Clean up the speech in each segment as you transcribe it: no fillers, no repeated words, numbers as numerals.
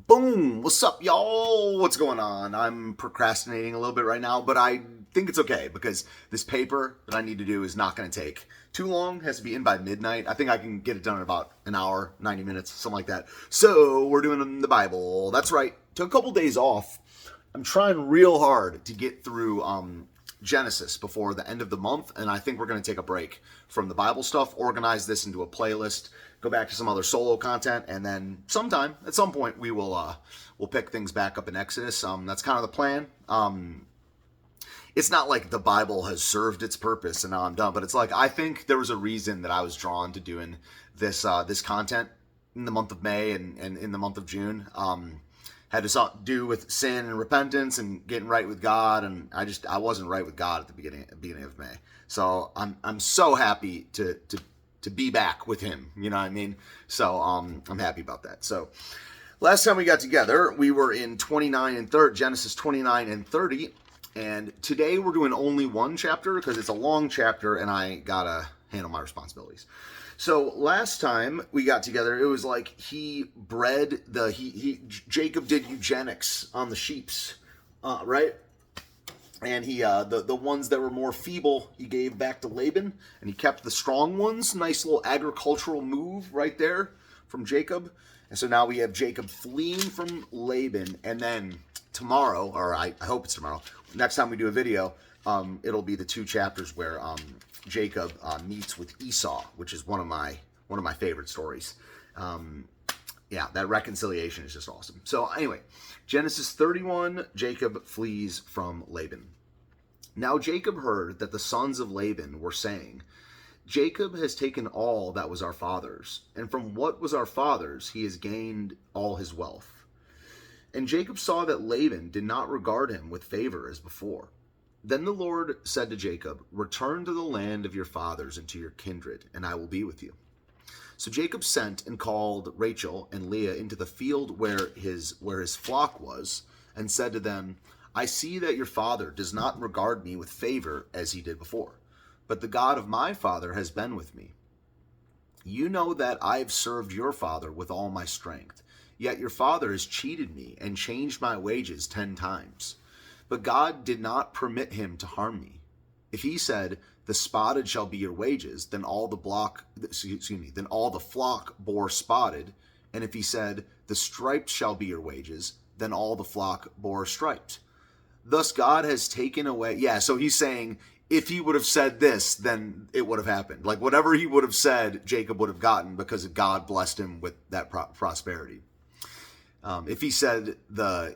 Boom! What's up, y'all? What's going on? I'm procrastinating a little bit right now, but I think it's okay because this paper that I need to do is not going to take too long. It has to be in by midnight. I think I can get it done in about an hour, 90 minutes, something like that. So we're doing the Bible. That's right. Took a couple days off. I'm trying real hard to get through Genesis before the end of the month, and I think we're going to take a break from the Bible stuff, organize this into a playlist, go back to some other solo content, and then at some point, we'll pick things back up in Exodus. That's kind of the plan. It's not like the Bible has served its purpose and now I'm done, but it's like I think there was a reason that I was drawn to doing this content in the month of May and in the month of June. Had to do with sin and repentance and getting right with God, and I wasn't right with God at the beginning of May. So I'm so happy to be back with Him. You know what I mean? So I'm happy about that. So last time we got together, we were in Genesis 29 and 30, and today we're doing only one chapter because it's a long chapter, and I gotta handle my responsibilities. So last time we got together, it was like Jacob did eugenics on the sheeps, right? And he the ones that were more feeble, he gave back to Laban, and he kept the strong ones. Nice little agricultural move right there from Jacob. And so now we have Jacob fleeing from Laban, and then tomorrow, or I hope it's tomorrow, next time we do a video, it'll be the two chapters where Jacob meets with Esau, which is one of my favorite stories. That reconciliation is just awesome. So anyway, Genesis 31, Jacob flees from Laban. Now Jacob heard that the sons of Laban were saying, Jacob has taken all that was our father's, and from what was our father's he has gained all his wealth. And Jacob saw that Laban did not regard him with favor as before. Then the Lord said to Jacob, return to the land of your fathers and to your kindred, and I will be with you. So Jacob sent and called Rachel and Leah into the field where his flock was, and said to them, I see that your father does not regard me with favor as he did before, but the God of my father has been with me. You know that I have served your father with all my strength, yet your father has cheated me and changed my wages 10 times. But God did not permit him to harm me. If he said, the spotted shall be your wages, then all the flock bore spotted. And if he said, the striped shall be your wages, then all the flock bore striped. Thus God has taken away. Yeah, so he's saying, if he would have said this, then it would have happened. Like whatever he would have said, Jacob would have gotten because God blessed him with that prosperity. If he said the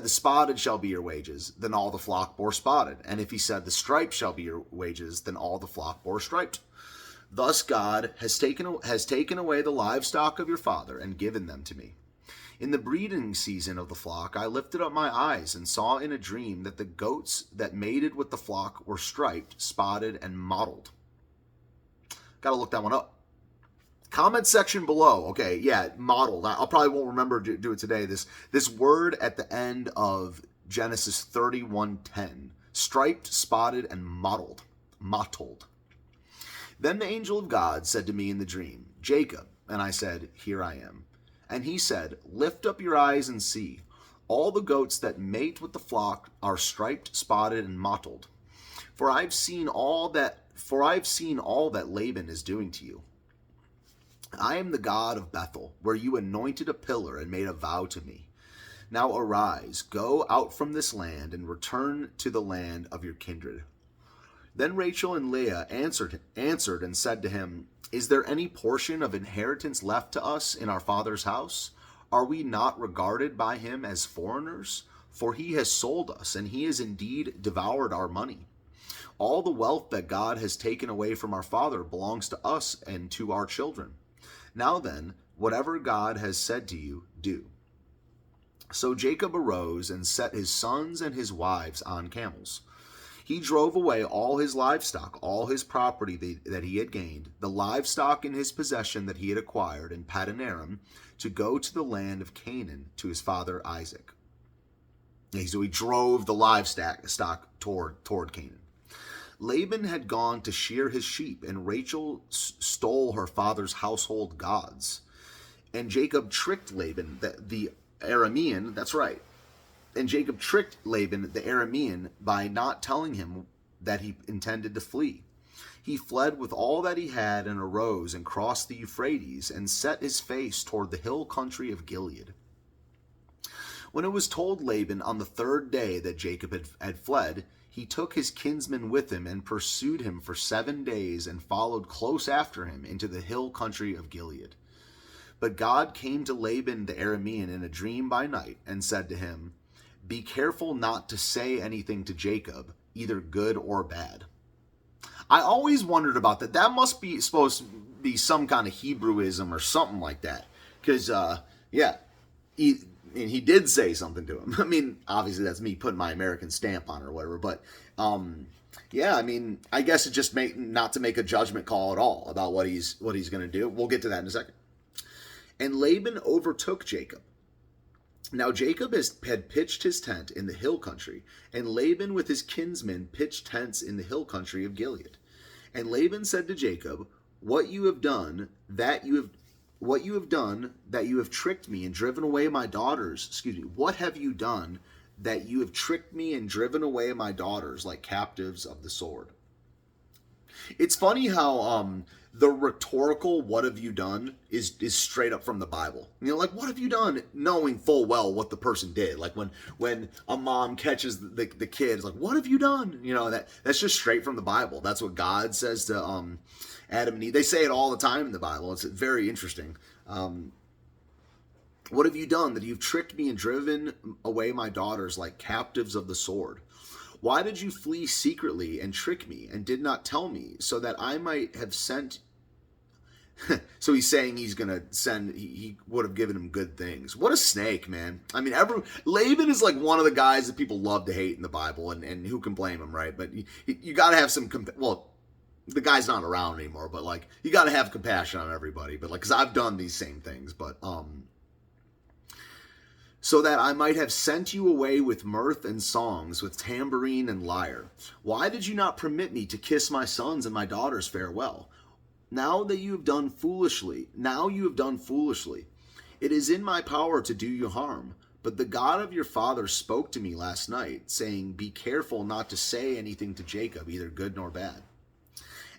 spotted shall be your wages, then all the flock bore spotted. And if he said the striped shall be your wages, then all the flock bore striped. Thus God has taken away the livestock of your father and given them to me. In the breeding season of the flock, I lifted up my eyes and saw in a dream that the goats that mated with the flock were striped, spotted, and mottled. Gotta look that one up. Comment section below. Okay, yeah, mottled. I probably won't remember to do it today. This word at the end of Genesis 31:10. Striped, spotted, and mottled. Mottled. Then the angel of God said to me in the dream, Jacob. And I said, here I am. And he said, lift up your eyes and see. All the goats that mate with the flock are striped, spotted, and mottled. For I've seen all that Laban is doing to you. I am the God of Bethel, where you anointed a pillar and made a vow to me. Now arise, go out from this land and return to the land of your kindred. Then Rachel and Leah answered and said to him, is there any portion of inheritance left to us in our father's house? Are we not regarded by him as foreigners? For he has sold us, and he has indeed devoured our money. All the wealth that God has taken away from our father belongs to us and to our children. Now then, whatever God has said to you, do. So Jacob arose and set his sons and his wives on camels. He drove away all his livestock, all his property that he had gained, the livestock in his possession that he had acquired in Paddan Aram, to go to the land of Canaan to his father Isaac. So he drove the livestock toward Canaan. Laban had gone to shear his sheep, and Rachel stole her father's household gods. And Jacob tricked Laban, the Aramean, that's right. And Jacob tricked Laban the Aramean by not telling him that he intended to flee. He fled with all that he had and arose and crossed the Euphrates and set his face toward the hill country of Gilead. When it was told Laban on the third day that Jacob had fled, he took his kinsman with him and pursued him for 7 days and followed close after him into the hill country of Gilead. But God came to Laban the Aramean in a dream by night and said to him, "Be careful not to say anything to Jacob, either good or bad." I always wondered about that. That must be supposed to be some kind of Hebrewism or something like that. Because, he did say something to him. I mean, obviously that's me putting my American stamp on it or whatever. But, I guess it just not to make a judgment call at all about what he's going to do. We'll get to that in a second. And Laban overtook Jacob. Now Jacob had pitched his tent in the hill country, and Laban with his kinsmen pitched tents in the hill country of Gilead. And Laban said to Jacob, what you have done, that you have tricked me and driven away my daughters. What have you done that you have tricked me and driven away my daughters like captives of the sword? It's funny how the rhetorical "what have you done" is straight up from the Bible. Like, what have you done, knowing full well what the person did. Like when a mom catches the kid, it's like, what have you done? That's just straight from the Bible. That's what God says to Adam and Eve. They say it all the time in the Bible. It's very interesting. What have you done that you've tricked me and driven away my daughters like captives of the sword? Why did you flee secretly and trick me and did not tell me so that I might have sent? So he's saying he's going to send, he would have given him good things. What a snake, man. I mean, Laban is like one of the guys that people love to hate in the Bible, and who can blame him, right? But you got to have some, the guy's not around anymore, but like, you got to have compassion on everybody. But like, because I've done these same things, but, so that I might have sent you away with mirth and songs, with tambourine and lyre. Why did you not permit me to kiss my sons and my daughters farewell? Now you have done foolishly. It is in my power to do you harm. But the God of your father spoke to me last night, saying, be careful not to say anything to Jacob, either good nor bad.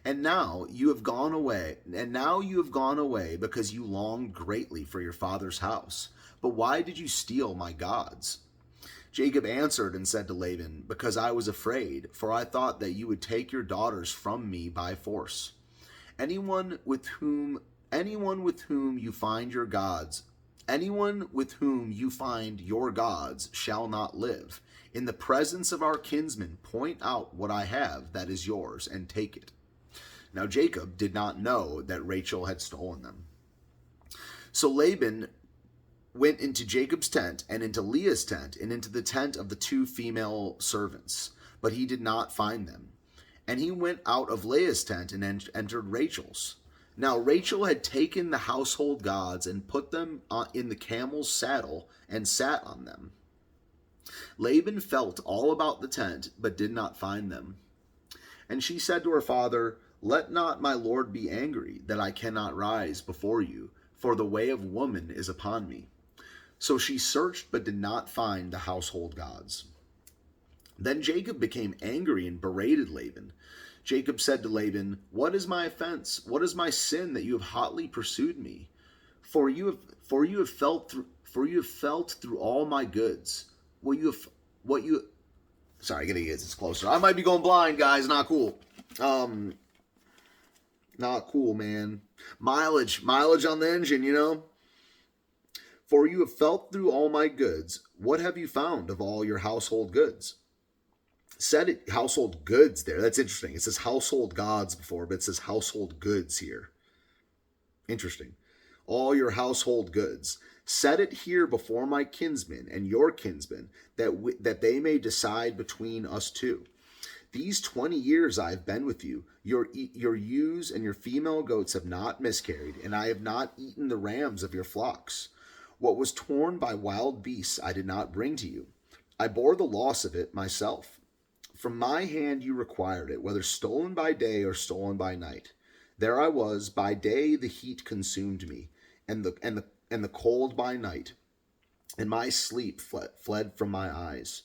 And now you have gone away, because you longed greatly for your father's house. But why did you steal my gods? Jacob answered and said to Laban, because I was afraid, for I thought that you would take your daughters from me by force. Anyone with whom you find your gods shall not live. In the presence of our kinsmen, point out what I have that is yours, and take it. Now Jacob did not know that Rachel had stolen them. So Laban went into Jacob's tent and into Leah's tent and into the tent of the 2 female servants, but he did not find them. And he went out of Leah's tent and entered Rachel's. Now Rachel had taken the household gods and put them in the camel's saddle and sat on them. Laban felt all about the tent, but did not find them. And she said to her father, let not my lord be angry that I cannot rise before you, for the way of woman is upon me. So she searched but did not find the household gods. Then Jacob became angry and berated Laban. Jacob said to Laban, what is my offense? What is my sin that you have hotly pursued me? For you have felt through all my goods. Sorry, I gotta get this closer. I might be going blind, guys. Not cool. Not cool, man. Mileage on the engine, For you have felt through all my goods. What have you found of all your household goods? Said it household goods there. That's interesting. It says household gods before, but it says household goods here. Interesting. All your household goods. Set it here before my kinsmen and your kinsmen, that they may decide between us two. These 20 years I have been with you. Your ewes and your female goats have not miscarried, and I have not eaten the rams of your flocks. What was torn by wild beasts I did not bring to you. I bore the loss of it myself. From my hand you required it, whether stolen by day or stolen by night. There I was, by day the heat consumed me, and the cold by night. and my sleep fled from my eyes.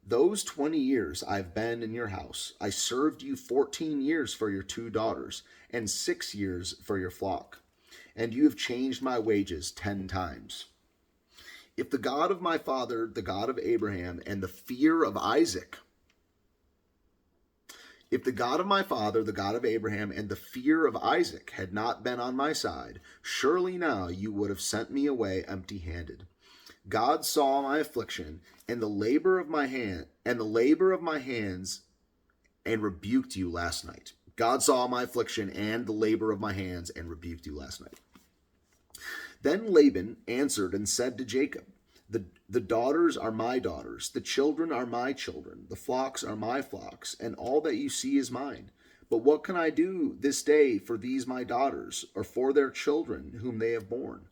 Those 20 years I've been in your house, I served you 14 years for your 2 daughters, and 6 years for your flock. And you have changed my wages 10 times. If the God of my father, the God of Abraham, and the fear of Isaac, if the God of my father, the God of Abraham, and the fear of Isaac had not been on my side, surely now you would have sent me away empty-handed. God saw my affliction and the labor of my hands, and rebuked you last night. God saw my affliction and the labor of my hands and rebuked you last night. Then Laban answered and said to Jacob, the daughters are my daughters, the children are my children, the flocks are my flocks, and all that you see is mine. But what can I do this day for these my daughters, or for their children whom they have borne?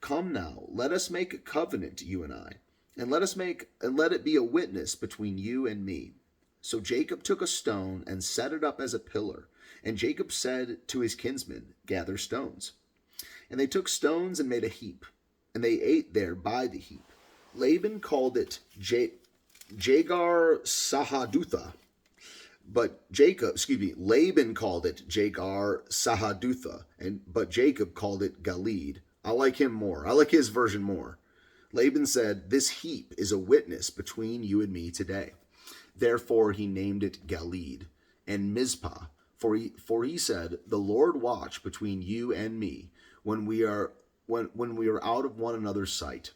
Come now, let us make a covenant, you and I, and let it be a witness between you and me. So Jacob took a stone and set it up as a pillar, and Jacob said to his kinsmen, gather stones. And they took stones and made a heap, and they ate there by the heap. Laban called it Jagar Sahadutha, Laban called it Jagar Sahadutha, but Jacob called it Galeed. I like him more. I like his version more. Laban said, this heap is a witness between you and me today. Therefore he named it Galeed and Mizpah, for he said, the Lord watch between you and me when we are out of one another's sight.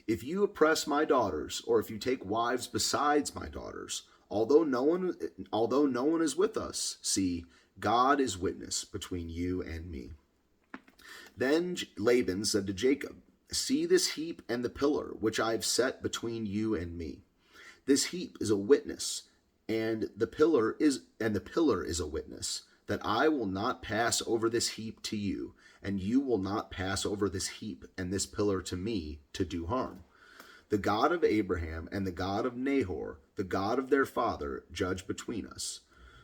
If you oppress my daughters, or if you take wives besides my daughters, although no one is with us, see, God is witness between you and me. Then Laban said to Jacob, see this heap and the pillar which I have set between you and me. This heap is a witness, and the pillar is a witness, that I will not pass over this heap to you, and you will not pass over this heap and this pillar to me to do harm. The God of Abraham and the God of Nahor, the God of their father, judge between us.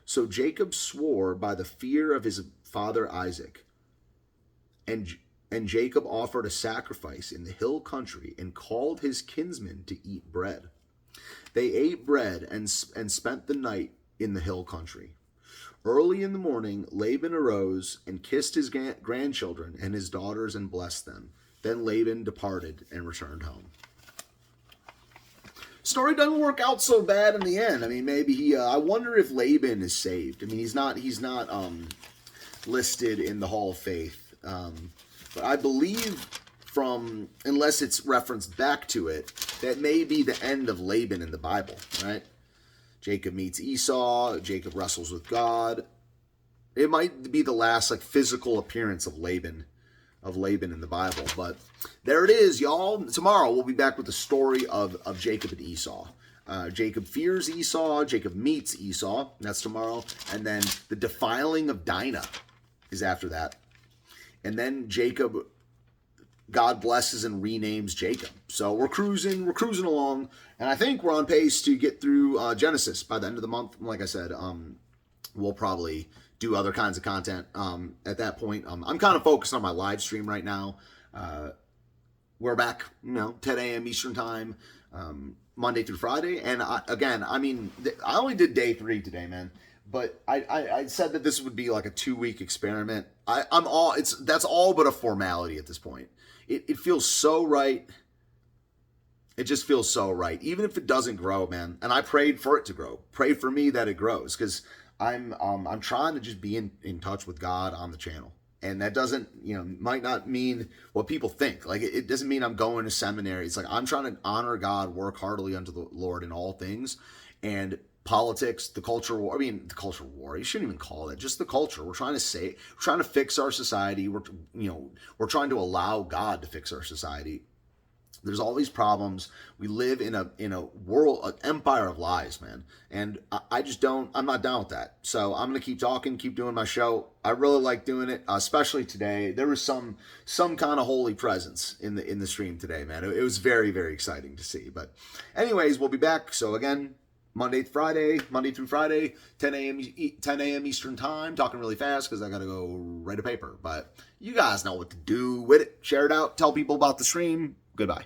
So Jacob swore by the fear of his father Isaac, and Jacob offered a sacrifice in the hill country and called his kinsmen to eat bread. They ate bread and spent the night in the hill country. Early in the morning, Laban arose and kissed his grandchildren and his daughters and blessed them. Then Laban departed and returned home. Story doesn't work out so bad in the end. I mean, maybe I wonder if Laban is saved. I mean, he's not listed in the Hall of Faith. But I believe unless it's referenced back to it, that may be the end of Laban in the Bible, right? Jacob meets Esau. Jacob wrestles with God. It might be the last physical appearance of Laban in the Bible. But there it is, y'all. Tomorrow we'll be back with the story of Jacob and Esau. Jacob fears Esau. Jacob meets Esau. That's tomorrow. And then the defiling of Dinah is after that. And then God blesses and renames Jacob. So we're cruising along, and I think we're on pace to get through Genesis by the end of the month. Like I said, we'll probably do other kinds of content at that point. I'm kind of focused on my live stream right now. We're back, 10 a.m. Eastern time, Monday through Friday. And I only did day 3 today, man. But I said that this would be like a 2-week experiment. That's all but a formality at this point. It feels so right. It just feels so right. Even if it doesn't grow, man. And I prayed for it to grow. Pray for me that it grows, because I'm trying to just be in touch with God on the channel. And that doesn't, might not mean what people think. It doesn't mean I'm going to seminary. It's I'm trying to honor God, work heartily unto the Lord in all things. And politics, the culture war. The culture war. You shouldn't even call it just the culture. We're trying to fix our society. We're trying to allow God to fix our society. There's all these problems. We live in a world, an empire of lies, man. And I'm not down with that. So I'm going to keep talking, keep doing my show. I really like doing it, especially today. There was some kind of holy presence in the stream today, man. It was very, very exciting to see. But anyways, we'll be back. So again, Monday through Friday, 10 a.m. Eastern time. Talking really fast because I got to go write a paper. But you guys know what to do with it. Share it out. Tell people about the stream. Goodbye.